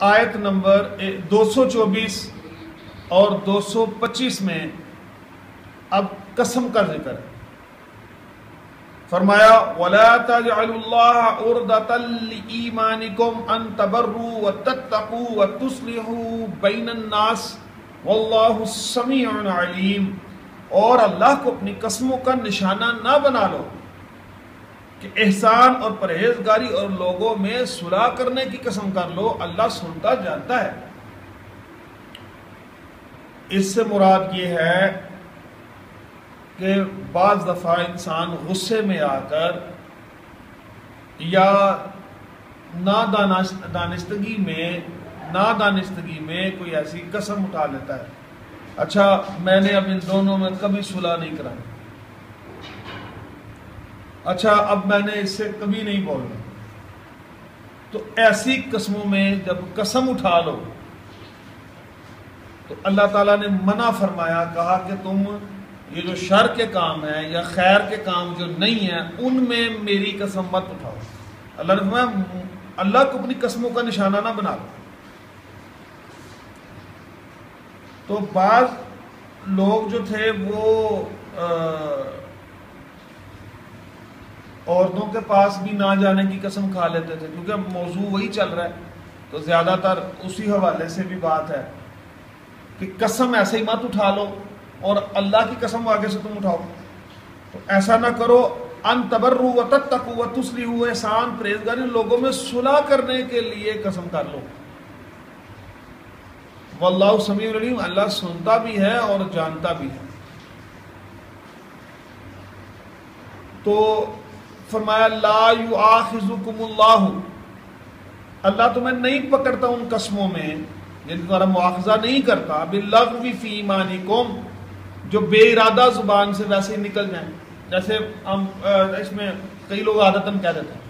آیت نمبر 224 اور 225 میں اب قسم کا ذکر ہے. فرمایا وَلَا تَجْعَلُوا اللَّهَ عُرْضَةً لِإِيمَانِكُمْ أَن تَبَرُّوا وَتَتَّقُوا وَتُصْلِحُوا بَيْنَ النَّاسِ وَاللَّهُ سَمِيعٌ عَلِيمٌ. اور اللہ کو اپنی قسموں کا نشانہ نہ بنا لو کہ احسان اور پرہیزگاری اور لوگوں میں صلح کرنے کی قسم کر لو، اللہ سنتا جانتا ہے. اس سے مراد یہ ہے کہ بعض دفعہ انسان غصے میں آ کر یا نادانستگی میں کوئی ایسی قسم اٹھا لیتا ہے، اچھا میں نے اب ان دونوں میں کبھی صلح نہیں کرائی، اچھا اب میں نے اس سے کبھی نہیں بولنا. تو ایسی قسموں میں جب قسم اٹھا لو تو اللہ تعالیٰ نے منع فرمایا، کہا کہ تم یہ جو شر کے کام ہیں یا خیر کے کام جو نہیں ہیں ان میں میری قسم مت اٹھاؤ. اللہ نے فرمایا اللہ کو اپنی قسموں کا نشانہ نہ بنا لو. تو بعض لوگ جو تھے وہ عورتوں کے پاس بھی نہ جانے کی قسم کھا لیتے تھے، کیونکہ موضوع وہی چل رہا ہے تو زیادہ تر اسی حوالے سے بھی بات ہے کہ قسم ایسے ہی مت اٹھا لو اور اللہ کی قسم آگے سے تم اٹھاؤ. تو ایسا نہ کرو. ان تبروا وتتقوا وتصلحوا، احسان پرہیزگاری لوگوں میں صلح کرنے کے لیے قسم کر لو. واللہ سمیع علیم، اللہ سنتا بھی ہے اور جانتا بھی ہے. تو فرمایا لا یؤاخذکم اللہ، اللہ تمہیں نہیں پکڑتا ان قسموں میں، یعنی تمہارا مواخذہ نہیں کرتا، باللغو فی ایمانکم، جو بے ارادہ زبان سے ویسے ہی نکل جائیں. جیسے ہم اس میں کئی لوگ عادتاً کہہ دیتے ہیں،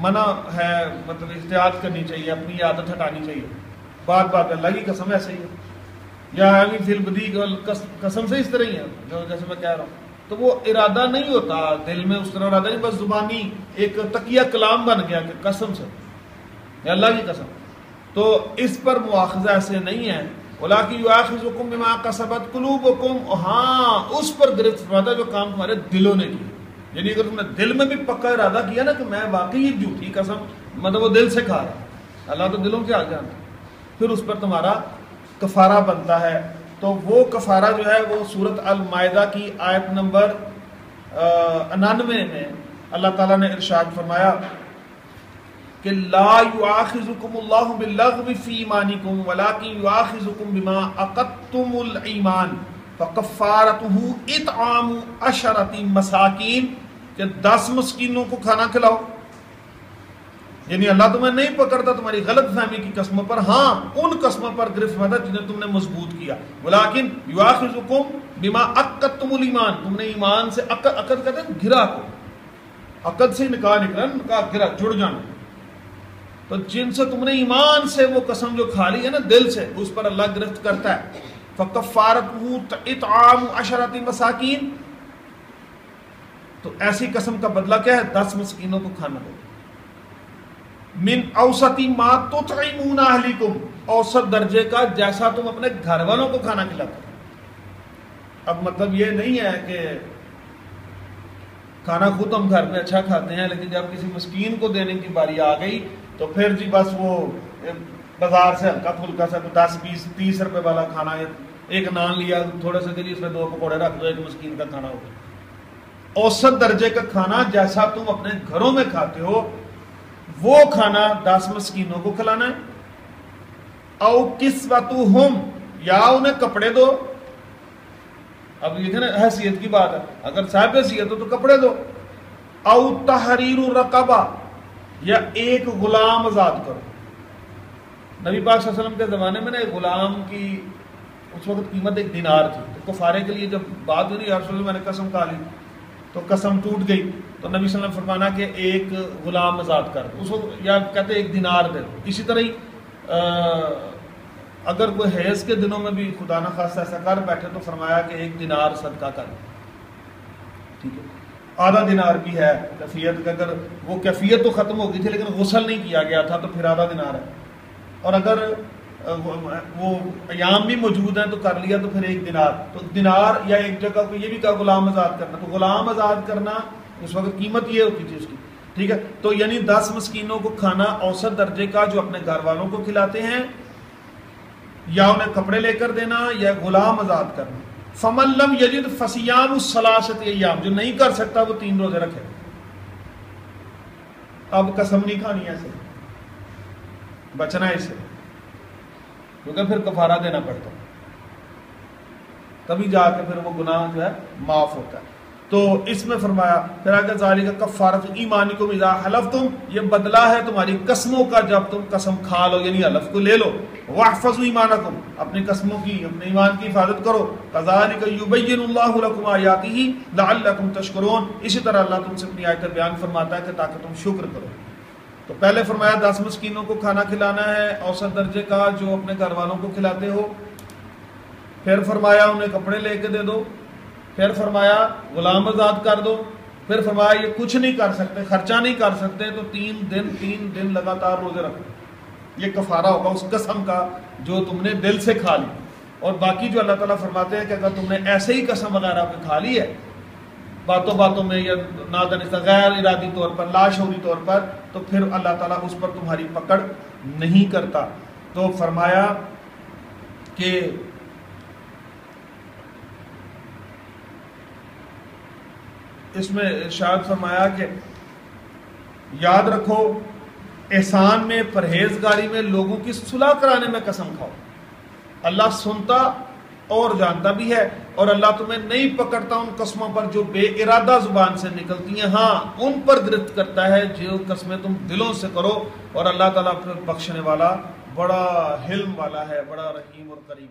منع ہے مطلب احتیاط کرنی چاہیے، اپنی عادت ہٹانی چاہیے، بات اللہ کی قسم ایسے ہی ہے، یا فی البدی قسم سے اس طرح ہی ہے جو جیسے میں کہہ رہا ہوں. تو وہ ارادہ نہیں ہوتا دل میں، اس طرح ارادہ نہیں، بس زبانی ایک تقیہ کلام بن گیا کہ قسم سے یا اللہ کی قسم. تو اس پر مواخذہ ایسے نہیں ہے. وَلَٰكِن يُؤَاخِذُكُم بِمَا كَسَبَتْ قُلُوبُكُم، ہاں اس پر گرفت فرماتا جو کام تمہارے دلوں نے کیا. یعنی اگر تم نے دل میں بھی پکا ارادہ کیا نا کہ میں واقعی جھوٹی قسم، مطلب وہ دل سے کھا رہا، اللہ تو دلوں کے آ جانتا، پھر اس پر تمہارا کفارہ بنتا ہے. تو وہ کفارہ جو ہے وہ سورۃ المائدہ کی آیت نمبر 99 میں اللہ تعالیٰ نے ارشاد فرمایا کہ لا یؤاخذکم اللہ باللغو فی ایمانکم ولکن یؤاخذکم بما عقدتم الایمان فکفارتہ اطعام 10 مساکین، کہ 10 مسکینوں کو کھانا کھلاؤ. یعنی اللہ تمہیں نہیں پکڑتا تمہاری غلط فہمی کی قسموں پر، ہاں ان قسموں پر گرفت فرماتا جنہیں تم نے مضبوط کیا. ولیکن یؤاخذکم بما عقدتم الایمان، تم نے ایمان سے عقد کہتے ہیں گرا کو، عقد سے نکاح نکلا، نکاح گرا جڑ جانا. تو جن سے تم نے ایمان سے وہ قسم جو کھا لی ہے نا دل سے، اس پر اللہ گرفت کرتا ہے. فکفارتہ اطعام 10 مساکین، تو ایسی قسم کا بدلہ کیا ہے؟ 10 مسکینوں کو کھانا دو. من اوسط ما تطعمون اہلیکم، اوسط درجے کا جیسا تم اپنے گھر والوں کو کھانا کھلاتے ہو. اب مطلب یہ نہیں ہے کہ کھانا خود ہم گھر میں اچھا کھاتے ہیں لیکن جب کسی مسکین کو دینے کی باری آ گئی تو پھر جی بس وہ بازار سے ہلکا پھلکا سا 10 20 30 روپے والا کھانا، ایک نان لیا تھوڑے سے دلی، اس میں 2 پکوڑے رکھ دو، ایک مسکین کا کھانا ہو گیا. اوسط درجے کا کھانا جیسا تم اپنے گھروں میں کھاتے ہو وہ کھانا 10 مسکینوں کو کھلانا ہے. او کسوتہم، یا انہیں کپڑے دو. اب یہ نا حیثیت کی بات ہے، اگر صاحب حیثیت ہو تو کپڑے دو. او تحریر الرقبہ، یا ایک غلام آزاد کرو. نبی پاک صلی اللہ علیہ وسلم کے زمانے میں نا ایک غلام کی اس وقت قیمت 1 دینار تھی. تو کفارے کے لیے جب بات ہوئی یا رسول اللہ میں نے قسم کھا لی تو قسم ٹوٹ گئی، تو نبی صلی اللہ علیہ وسلم فرمانا کہ ایک غلام آزاد کر دو. اس وقت یا کہتے 1 دینار دے دو. اسی طرح ہی اگر کوئی حیض کے دنوں میں بھی خدا نہ خواستہ ایسا کر بیٹھے تو فرمایا کہ 1 دینار صدقہ کر. ٹھیک ہے، آدھا دینار بھی ہے کیفیت، اگر وہ کیفیت تو ختم ہو گئی تھی لیکن غسل نہیں کیا گیا تھا تو پھر آدھا دینار ہے. اور اگر وہ ایام بھی موجود ہیں تو کر لیا تو پھر 1 دینار، تو دینار یا ایک جگہ کو یہ بھی کہا غلام آزاد کرنا، تو غلام آزاد کرنا اس وقت قیمت یہ ہوتی تھی اس کی، ٹھیک ہے. تو یعنی 10 مسکینوں کو کھانا اوسط درجے کا جو اپنے گھر والوں کو کھلاتے ہیں، یا انہیں کپڑے لے کر دینا یا غلام آزاد کرنا. فمن لم یجد فصیام الثلاثۃ ایام، جو نہیں کر سکتا وہ 3 روزے رکھے. اب قسم نہیں کھانی ایسے، بچنا ہے اسے، کیونکہ پھر کفارہ دینا پڑتا، تبھی جا کے پھر وہ گناہ جو ہے معاف ہوتا ہے. تو اس میں فرمایا پھر آگے ذالک کفارۃ ایمانکم اذا حلفتم، یہ بدلہ ہے تمہاری قسموں کا جب تم قسم کھا لو، یعنی حلف کو لے لو. واحفظوا ایمانکم، اپنی قسموں کی، اپنے ایمان کی حفاظت کرو. کذالک یبین اللہ لکم آیاتہ لعلکم تشکرون، اسی طرح اللہ تم سے اپنی آیتیں بیان فرماتا ہے کہ تاکہ تم شکر کرو. تو پہلے فرمایا 10 مسکینوں کو کھانا کھلانا ہے اوسط درجے کا جو اپنے گھر والوں کو کھلاتے ہو. پھر فرمایا انہیں کپڑے لے کے دے دو. پھر فرمایا غلام آزاد کر دو. پھر فرمایا یہ کچھ نہیں کر سکتے، خرچہ نہیں کر سکتے تو 3 دن لگاتار روزے رکھو. یہ کفارہ ہوگا اس قسم کا جو تم نے دل سے کھا لی. اور باقی جو اللہ تعالیٰ فرماتے ہیں کہ اگر تم نے ایسے ہی قسم وغیرہ پہ کھا لی ہے باتوں باتوں میں یا نادانستہ غیر ارادی طور پر، لاشعوری طور پر، تو پھر اللہ تعالیٰ اس پر تمہاری پکڑ نہیں کرتا. تو فرمایا کہ اس میں ارشاد فرمایا کہ یاد رکھو احسان میں، پرہیزگاری میں، لوگوں کی صلح کرانے میں قسم کھاؤ. اللہ سنتا اور جانتا بھی ہے، اور اللہ تمہیں نہیں پکڑتا ان قسموں پر جو بے ارادہ زبان سے نکلتی ہیں. ہاں ان پر گرفت کرتا ہے جو قسمیں تم دلوں سے کرو، اور اللہ تعالیٰ پھر بخشنے والا، بڑا حلم والا ہے، بڑا رحیم اور قریب.